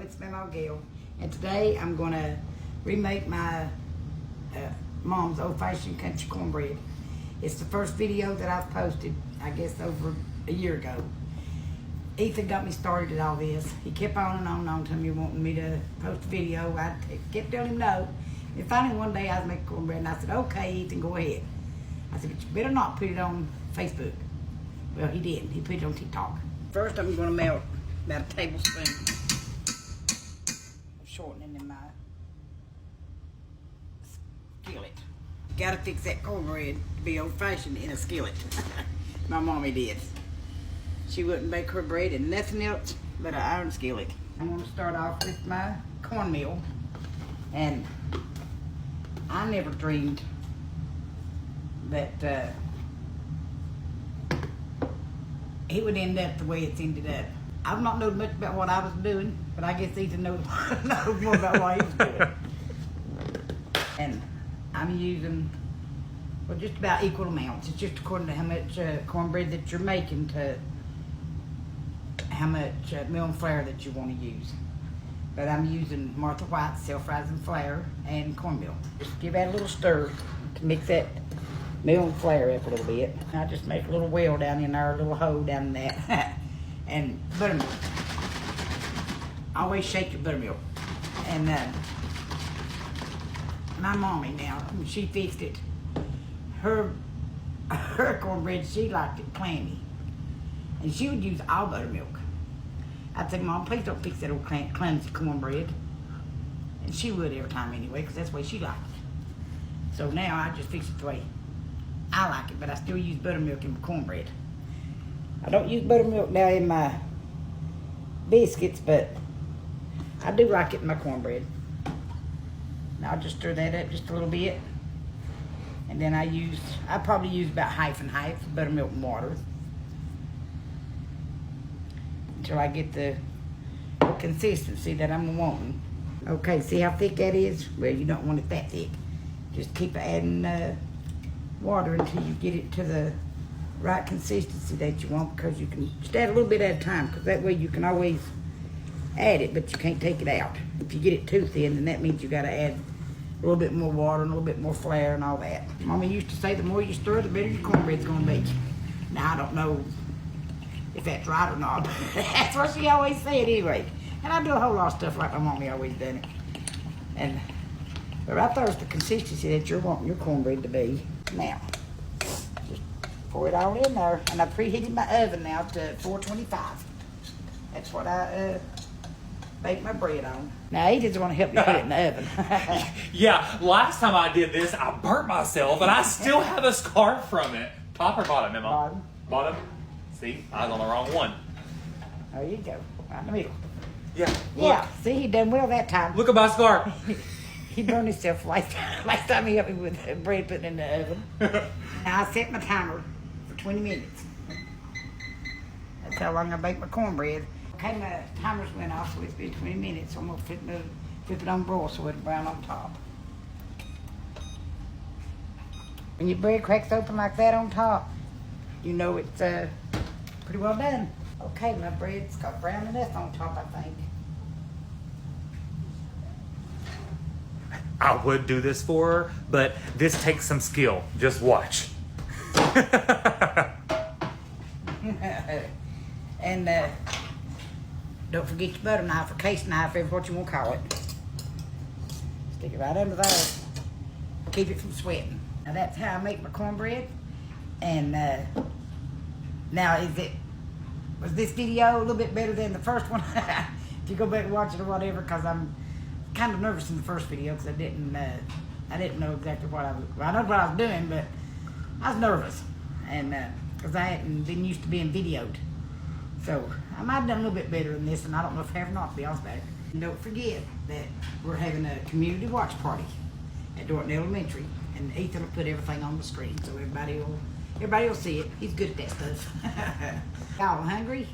it's Mamaw Gail, and today I'm going to remake my mom's old-fashioned country cornbread. It's the first video that I've posted, I guess, over a year ago. Ethan got me started at all this. He kept on and on to me wanting me to post a video. I kept telling him no. And finally one day I was making cornbread and I said, okay, Ethan, go ahead. I said, but you better not put it on Facebook. Well, he didn't. He put it on TikTok. First, I'm going to melt about a tablespoon of shortening in my skillet. Got to fix that cornbread to be old-fashioned in a skillet. My mommy did. She wouldn't bake her bread in nothing else but an iron skillet. I'm going to start off with my cornmeal. And I never dreamed that it would end up the way it's ended up. I've not known much about what I was doing, but I guess Ethan knows more about what he was doing. And I'm using, well, just about equal amounts. It's just according to how much cornbread that you're making to how much meal and flour that you want to use. But I'm using Martha White's self-rising flour and cornmeal. Just give that a little stir to mix that meal and flour up a little bit. I just make a little well down in there, a little hole down in that. And buttermilk. Always shake your buttermilk. And my mommy now, when she fixed it, her cornbread, she liked it clammy. And she would use all buttermilk. I'd say, Mom, please don't fix that old clumsy cornbread. And she would every time anyway, because that's the way she liked it. So now I just fix it the way I like it, but I still use buttermilk in my cornbread. I don't use buttermilk now in my biscuits, but I do like it in my cornbread. Now I'll just stir that up just a little bit. And then I probably use about half and half buttermilk and water until I get the consistency that I'm wanting. Okay, see how thick that is? Well, you don't want it that thick. Just keep adding water until you get it to the right consistency that you want, because you can just add a little bit at a time, because that way you can always add it, but you can't take it out. If you get it too thin, then that means you got to add a little bit more water and a little bit more flour and all that. Mommy used to say the more you stir, the better your cornbread's going to be. Now, I don't know if that's right or not, but that's what she always said anyway. And I do a whole lot of stuff like my mommy always done it. And but right there's the consistency that you're wanting your cornbread to be. Now, just pour it all in there. And I preheated my oven now to 425. That's what I bake my bread on. Now, he doesn't want to help me put it in the oven. Yeah, last time I did this, I burnt myself, and I still have a scar from it. Top or bottom, Emma? Bottom. Bottom? See, I was on the wrong one. There you go, right in the middle. Yeah. Yeah, see, he done well that time. Look at my scar. He burned himself last time he helped me with the bread putting in the oven. Now I set my timer for 20 minutes. That's how long I bake my cornbread. Okay, my timers went off, so it's been 20 minutes, so I'm gonna flip it on broil so it'll brown on top. When your bread cracks open like that on top, you know it's pretty well done. Okay, my bread's got brown enough on top, I think. I would do this for her, but this takes some skill. Just watch. And don't forget your butter knife or case knife, or what you want to call it. Stick it right under there. Keep it from sweating. Now that's how I make my cornbread. And now was this video a little bit better than the first one? If you go back and watch it or whatever, because I'm kind of nervous in the first video because I didn't know exactly what I know what I was doing, but I was nervous, and because I hadn't been used to being videoed. So I might have done a little bit better than this, and I don't know if I have or not, to be honest about it. And don't forget that we're having a community watch party at Dorton Elementary, and Ethan will put everything on the screen so everybody will see it. He's good at that stuff. Y'all hungry?